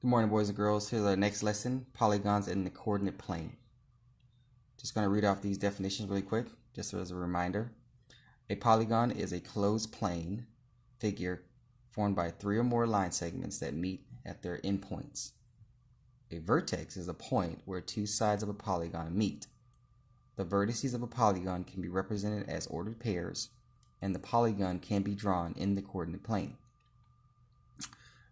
Good morning, boys and girls. Here's our next lesson, polygons in the coordinate plane. Just going to read off these definitions really quick, just as a reminder. A polygon is a closed plane figure formed by three or more line segments that meet at their endpoints. A vertex is a point where two sides of a polygon meet. The vertices of a polygon can be represented as ordered pairs, and the polygon can be drawn in the coordinate plane.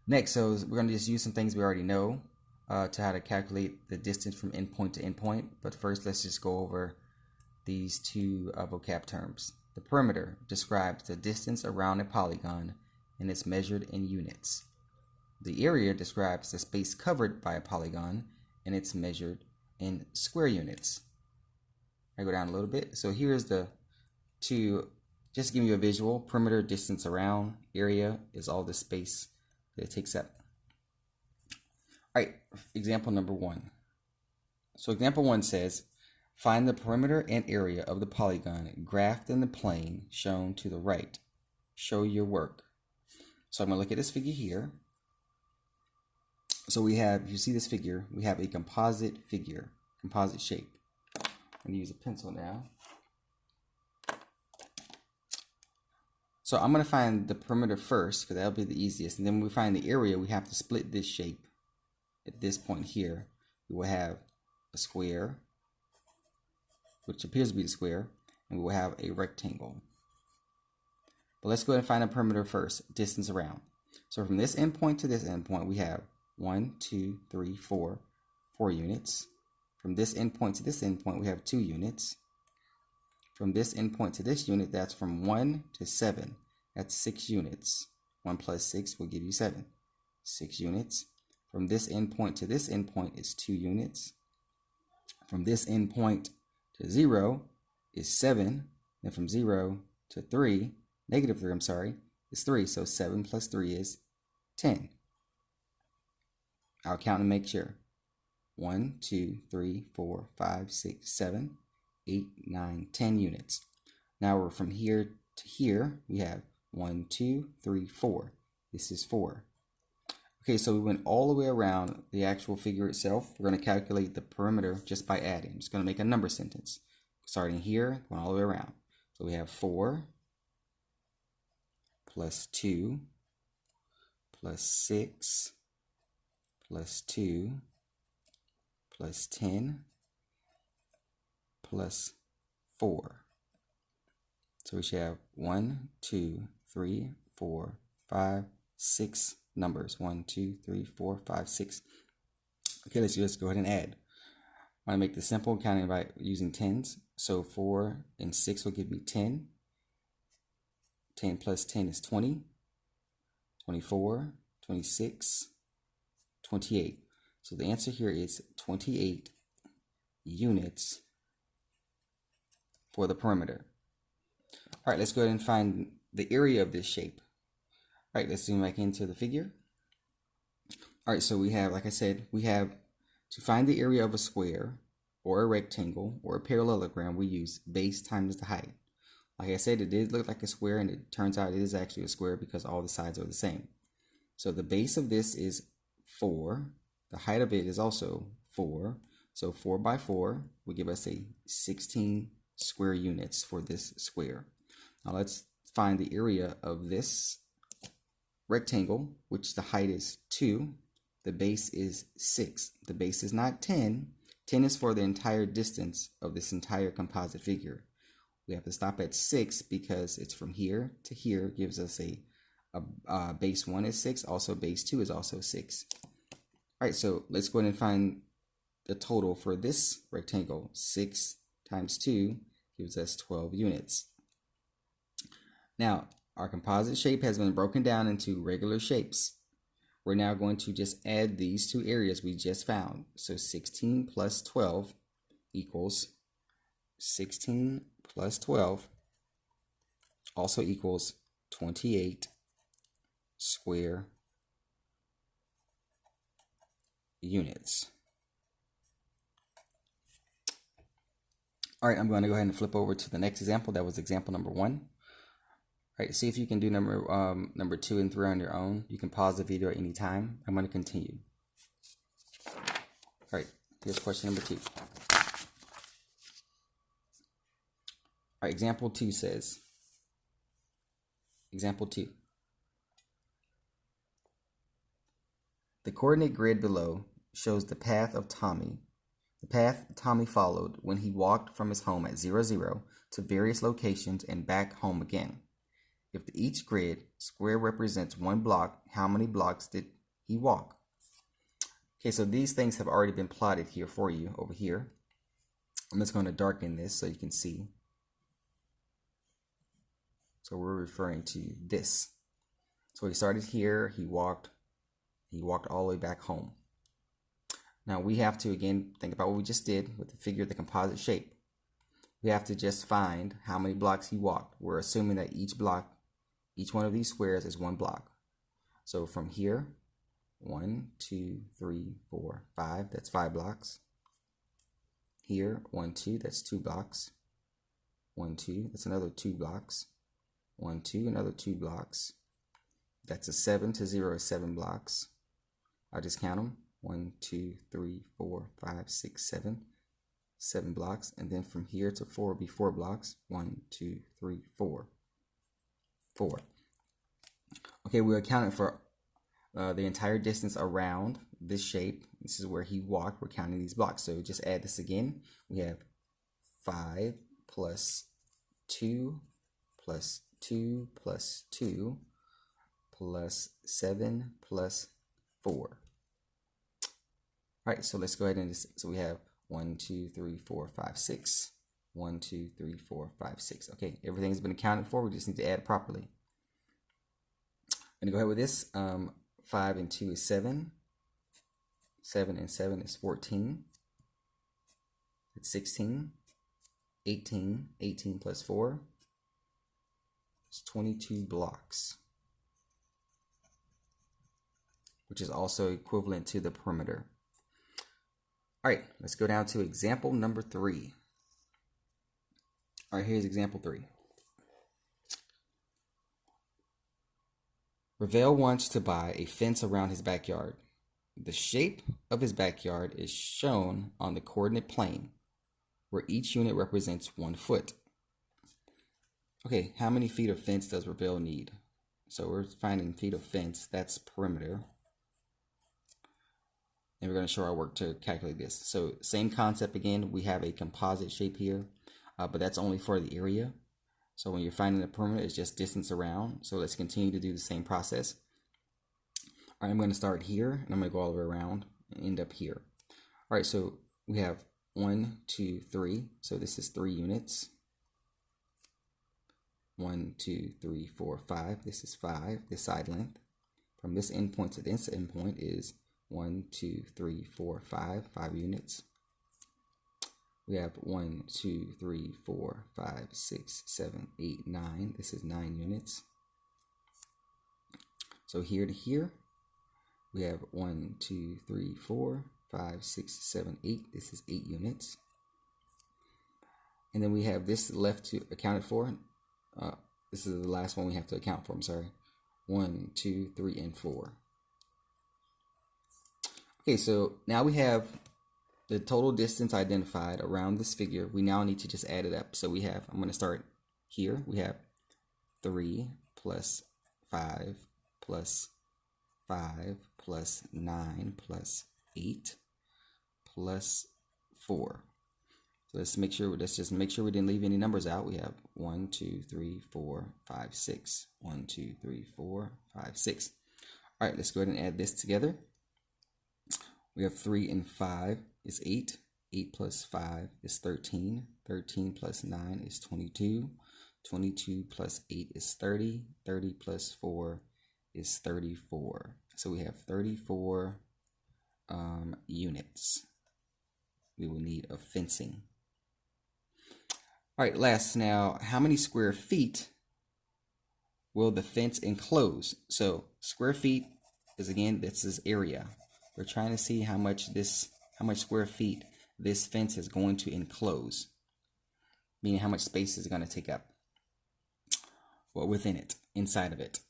Next, so we're going to just use some things we already know to how to calculate the distance from endpoint to endpoint. But first, let's just go over these two vocab terms. The perimeter describes the distance around a polygon and is measured in units. The area describes the space covered by a polygon and it's measured in square units. I go down a little bit. So here's the two, just to give you a visual. Perimeter, distance around, area is all the space that it takes up. All right, example number 1. So example 1 says, find the perimeter and area of the polygon graphed in the plane shown to the right. Show your work. So I'm going to look at this figure here. So we have, if you see this figure, we have a composite figure, composite shape. I'm going to use a pencil now. So I'm going to find the perimeter first because that'll be the easiest. And then when we find the area, we have to split this shape. At this point here, we will have a square, which appears to be the square, and we will have a rectangle. But let's go ahead and find the perimeter first, distance around. So from this endpoint to this endpoint, we have 1, 2, 3, 4 units. From this endpoint to this endpoint, we have 2 units. From this endpoint to this unit, that's from 1 to 7. That's 6 units. 1 plus 6 will give you 7. 6 units. From this endpoint to this endpoint is 2 units. From this endpoint to 0 is 7. Then from 0 to 3, negative 3, is 3. So 7 plus 3 is 10. I'll count and make sure. 1, 2, 3, 4, 5, 6, 7, 8, 9, 10 units. Now we're from here to here. We have 1, 2, 3, 4. This is 4. Okay, so we went all the way around the actual figure itself. We're going to calculate the perimeter just by adding. I'm just going to make a number sentence. Starting here, going all the way around. So we have 4 plus 2 plus 6 plus 2 plus 10 plus 4. So we should have 1, 2, 3, 4, 5, 6 numbers. 1, 2, 3, 4, 5, 6. Okay, let's just go ahead and add. I want to make this simple, counting by using tens. So 4 and 6 will give me 10. 10 plus 10 is 20. 24, 26, 28. So the answer here is 28 units for the perimeter. All right, let's go ahead and find the area of this shape. All right, let's zoom back into the figure. All right, so we have, like I said, we have to find the area of a square or a rectangle or a parallelogram, we use base times the height. Like I said, it did look like a square, and it turns out it is actually a square because all the sides are the same. So the base of this is 4. The height of it is also 4. So 4 by 4 will give us a 16 square units for this square. Now let's find the area of this rectangle, which the height is 2. The base is 6. The base is not 10. 10 is for the entire distance of this entire composite figure. We have to stop at 6 because it's from here to here, gives us a base 1 is 6, also base 2 is also 6. All right, so let's go ahead and find the total for this rectangle. 6 times 2 gives us 12 units. Now, our composite shape has been broken down into regular shapes. We're now going to just add these two areas we just found. So 16 plus 12 equals 16 plus 12 also equals 28 square units. All right, I'm going to go ahead and flip over to the next example. That was example number 1. All right, see if you can do number 2 and 3 on your own. You can pause the video at any time. I'm going to continue. All right, here's question number 2. All right, example 2 says, example 2. The coordinate grid below shows the path Tommy followed when he walked from his home at 0, 0 to various locations and back home again. If each grid square represents 1 block, how many blocks did he walk? Okay, so these things have already been plotted here for you over here. I'm just going to darken this so you can see. So we're referring to this. So he started here, he walked all the way back home. Now we have to, again, think about what we just did with the figure of the composite shape. We have to just find how many blocks he walked. We're assuming that each one of these squares is 1 block. So from here, 1, 2, 3, 4, 5, that's 5 blocks. Here, 1, 2, that's 2 blocks. 1, 2, that's another 2 blocks. 1, 2, another 2 blocks. That's a 7 to 0 is 7 blocks. I'll just count them. 1, 2, 3, 4, 5, 6, 7. 7 blocks. And then from here to 4 will be 4 blocks. 1, 2, 3, 4. 4. Okay, we're accounting for the entire distance around this shape. This is where he walked. We're counting these blocks. So just add this again. We have 5 plus 2 plus 2 plus 2 plus 7 plus 4. All right, so let's go ahead and so we have 1, 2, 3, 4, 5, 6. 1, 2, 3, 4, 5, 6. Okay, everything's been accounted for. We just need to add properly. I'm gonna go ahead with this. 5 and 2 is 7. 7 and 7 is 14. It's 16. 18. 18 plus 4 is 22 blocks, which is also equivalent to the perimeter. All right, let's go down to example number 3. All right, here's example 3. Ravel wants to buy a fence around his backyard. The shape of his backyard is shown on the coordinate plane, where each unit represents 1 foot. Okay, how many feet of fence does Ravel need? So we're finding feet of fence, that's perimeter. And we're going to show our work to calculate this. So same concept again, we have a composite shape here, but that's only for the area. So when you're finding the perimeter, it's just distance around. So let's continue to do the same process. All right, I'm going to start here, and I'm going to go all the way around and end up here. All right, so we have 1, 2, 3. So this is 3 units. 1, 2, 3, 4, 5. This is 5, this side length. From this endpoint to this endpoint is 1, 2, 3, 4, 5, 5 units. We have 1, 2, 3, 4, 5, 6, 7, 8, 9. This is 9 units. So here to here, we have 1, 2, 3, 4, 5, 6, 7, 8. This is 8 units. And then we have this left to account for. This is the last one we have to account for. I'm sorry. 1, 2, 3, and 4. Okay, so now we have the total distance identified around this figure. We now need to just add it up. So we have, I'm going to start here. We have 3 plus 5 plus 5 plus 9 plus 8 plus 4. So let's just make sure we didn't leave any numbers out. We have 1, 2, 3, 4, 5, 6. 1, 2, 3, 4, 5, 6. All right, let's go ahead and add this together. We have 3 and 5 is 8. 8 plus 5 is 13. 13 plus 9 is 22. 22 plus 8 is 30. 30 plus 4 is 34. So we have 34 units we will need of fencing. All right, last now, how many square feet will the fence enclose? So square feet is, again, this is area. We're trying to see how much square feet this fence is going to enclose, meaning how much space is going to take up, well, within it, inside of it.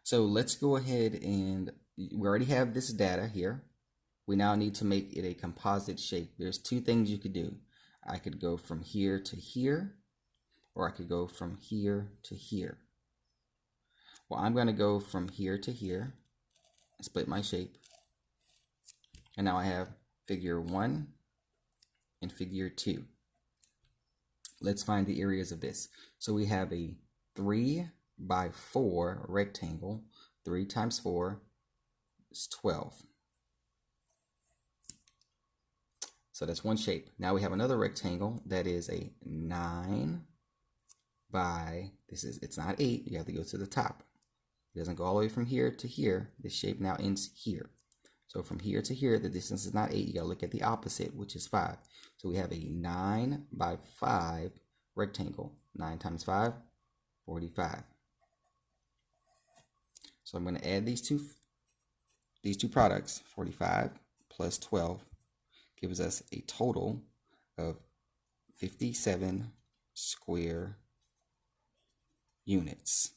So let's go ahead and we already have this data here. we now need to make it a composite shape. There's two things you could do. I could go from here to here, or I could go from here to here. Well, I'm going to go from here to here, split my shape, and now I have figure 1 and figure 2. Let's find the areas of this. So we have a 3 by 4 rectangle. 3 times 4 is 12. So that's one shape. Now we have another rectangle that is a 9 by, it's not 8, you have to go to the top. It doesn't go all the way from here to here. This shape now ends here. So from here to here, the distance is not 8. You gotta look at the opposite, which is 5. So we have a 9 by 5 rectangle. 9 times 5, 45. So I'm gonna add these two products. 45 plus 12 gives us a total of 57 square units.